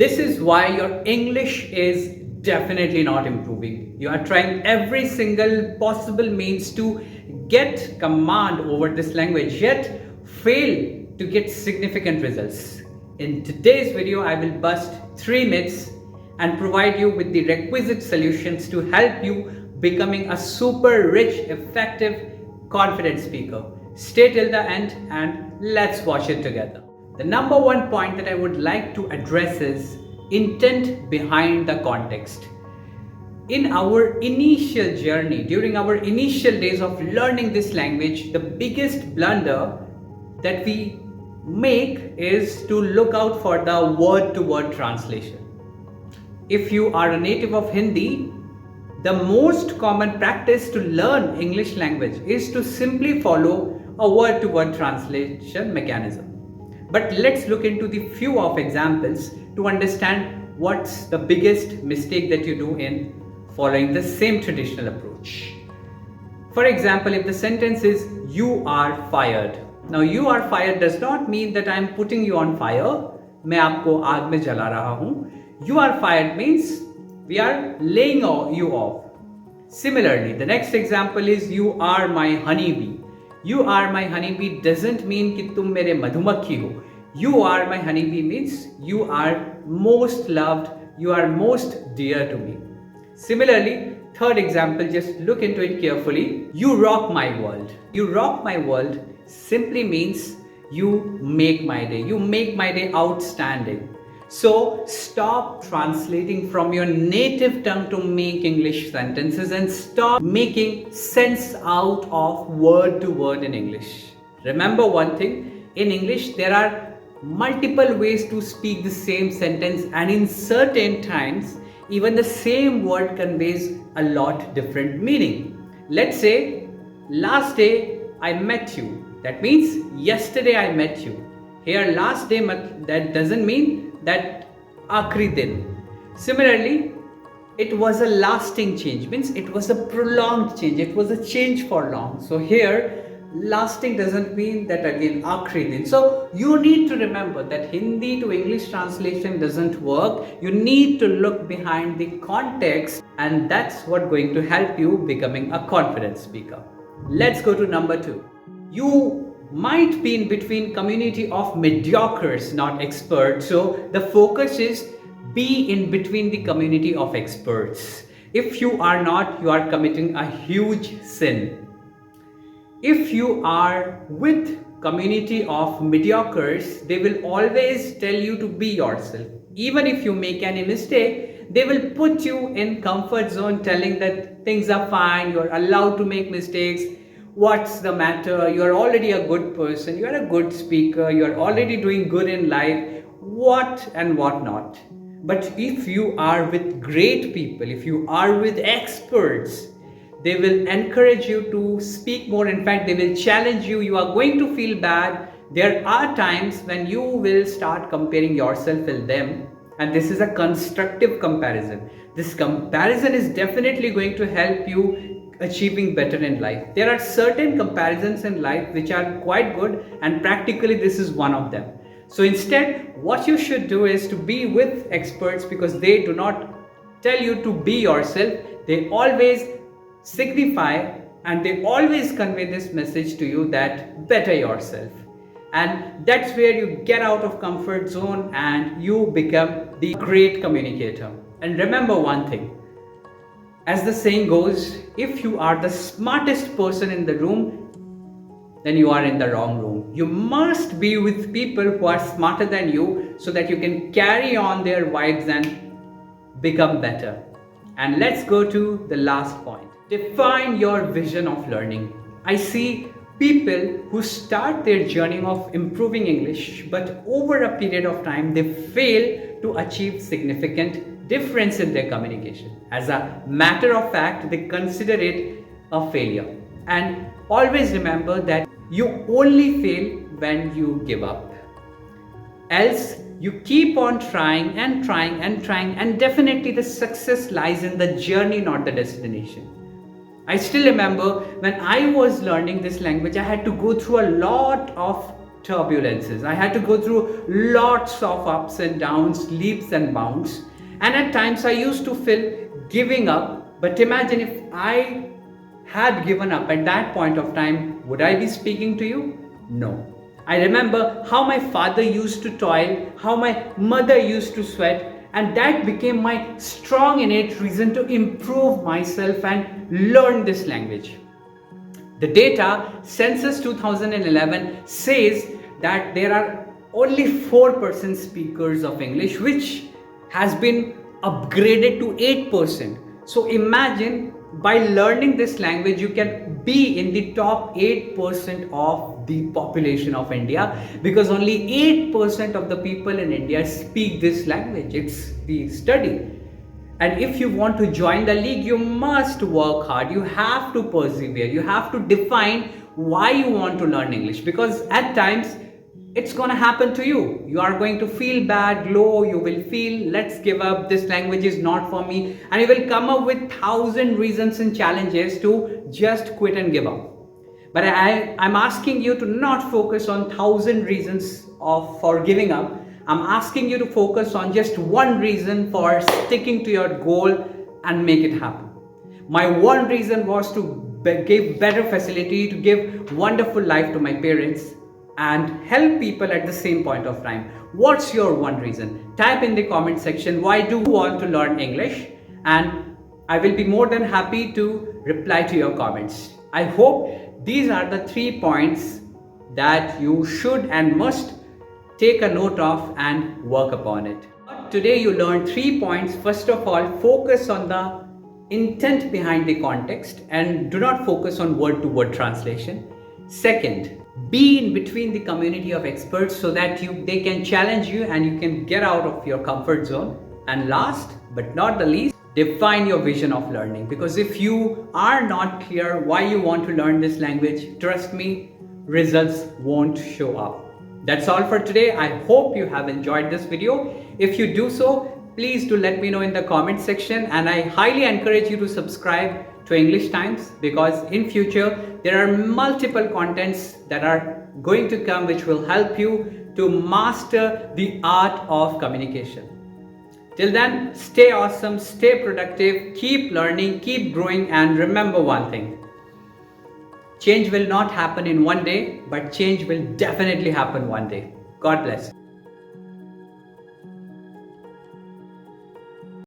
This is why your English is definitely not improving. You are trying every single possible means to get command over this language, yet fail to get significant results. In today's video, I will bust 3 myths and provide you with the requisite solutions to help you becoming a super rich, effective, confident speaker. Stay till the end and let's watch it together. The number one point that I would like to address is intent behind the context. In our initial journey, during our initial days of learning this language, the biggest blunder that we make is to look out for the word-to-word translation. If you are a native of Hindi, the most common practice to learn English language is to simply follow a word-to-word translation mechanism. But let's look into the few of examples to understand what's the biggest mistake that you do in following the same traditional approach. For example, if the sentence is you are fired. Now you are fired does not mean that I am putting you on fire. मैं आपको आग में जला रहा हूँ. You are fired means we are laying you off. Similarly, the next example is you are my honeybee. You are my honeybee doesn't mean कि तुम मेरे मधुमक्खी हो. You are my honeybee means you are most loved, you are most dear to me. Similarly, third example, just look into it carefully. You rock my world. You rock my world simply means you make my day. You make my day outstanding. So stop translating from your native tongue to make English sentences and stop making sense out of word to word in English. Remember one thing, in English there are multiple ways to speak the same sentence, and in certain times even the same word conveys a lot different meaning. Let's say last day I met you. That means yesterday I met you. Here last day that doesn't mean that आखरी दिन. Similarly, it was a lasting change means it was a prolonged change. It was a change for long. So here lasting doesn't mean that again आखरी दिन. So you need to remember that Hindi to English translation doesn't work. You need to look behind the context, and that's what going to help you becoming a confident speaker. Let's go to number 2. You might be in between community of mediocres, not experts. So the focus is be in between the community of experts. If you are not, you are committing a huge sin. If you are with community of mediocres, they will always tell you to be yourself. Even if you make any mistake, they will put you in comfort zone telling that things are fine, you're allowed to make mistakes. What's the matter? You're already a good person, you're a good speaker, you're already doing good in life, what and what not. But if you are with great people, if you are with experts, they will encourage you to speak more. In fact, they will challenge you. You are going to feel bad. There are times when you will start comparing yourself with them, and this is a constructive comparison. This comparison is definitely going to help you achieving better in life. There are certain comparisons in life which are quite good, and practically this is one of them. So instead, what you should do is to be with experts, because they do not tell you to be yourself. They always signify and they always convey this message to you that better yourself. And that's where you get out of comfort zone and you become the great communicator. And remember one thing, as the saying goes, if you are the smartest person in the room, then you are in the wrong room. You must be with people who are smarter than you so that you can carry on their vibes and become better. And let's go to the last point. Define your vision of learning. I see people who start their journey of improving English, but over a period of time, they fail to achieve significant difference in their communication. As a matter of fact, they consider it a failure. And always remember that you only fail when you give up. Else, you keep on trying and trying and trying, and definitely the success lies in the journey, not the destination. I still remember when I was learning this language, I had to go through a lot of turbulences. I had to go through lots of ups and downs, leaps and bounds. And at times I used to feel giving up. But imagine if I had given up at that point of time, would I be speaking to you? No. I remember how my father used to toil, how my mother used to sweat, and that became my strong innate reason to improve myself and learn this language. The data, Census 2011, says that there are only 4% speakers of English, which has been upgraded to 8%. So imagine, by learning this language, you can be in the top 8% of the population of India, because only 8% of the people in India speak this language. It's the study. And if you want to join the league, you must work hard. You have to persevere. You have to define why you want to learn English, because at times it's going to happen to you. You are going to feel bad, low. You will feel, let's give up. This language is not for me. And you will come up with 1,000 reasons and challenges to just quit and give up. But I'm asking you to not focus on 1,000 reasons for giving up. I'm asking you to focus on just one reason for sticking to your goal and make it happen. My one reason was to give better facility, to give wonderful life to my parents and help people at the same point of time. What's your one reason? Type in the comment section, why do you want to learn English? And I will be more than happy to reply to your comments. I hope these are the 3 points that you should and must take a note of and work upon it. Today you learned 3 points. First of all, focus on the intent behind the context and do not focus on word-to-word translation. Second, be in between the community of experts so that they can challenge you and you can get out of your comfort zone. And last but not the least, define your vision of learning, because if you are not clear why you want to learn this language, trust me, results won't show up. That's all for today. I hope you have enjoyed this video. If you do so, please do let me know in the comment section, and I highly encourage you to subscribe to English Times, because in future there are multiple contents that are going to come which will help you to master the art of communication. Till then, stay awesome, stay productive, keep learning, keep growing, and remember one thing. Change will not happen in one day, but change will definitely happen one day. God bless.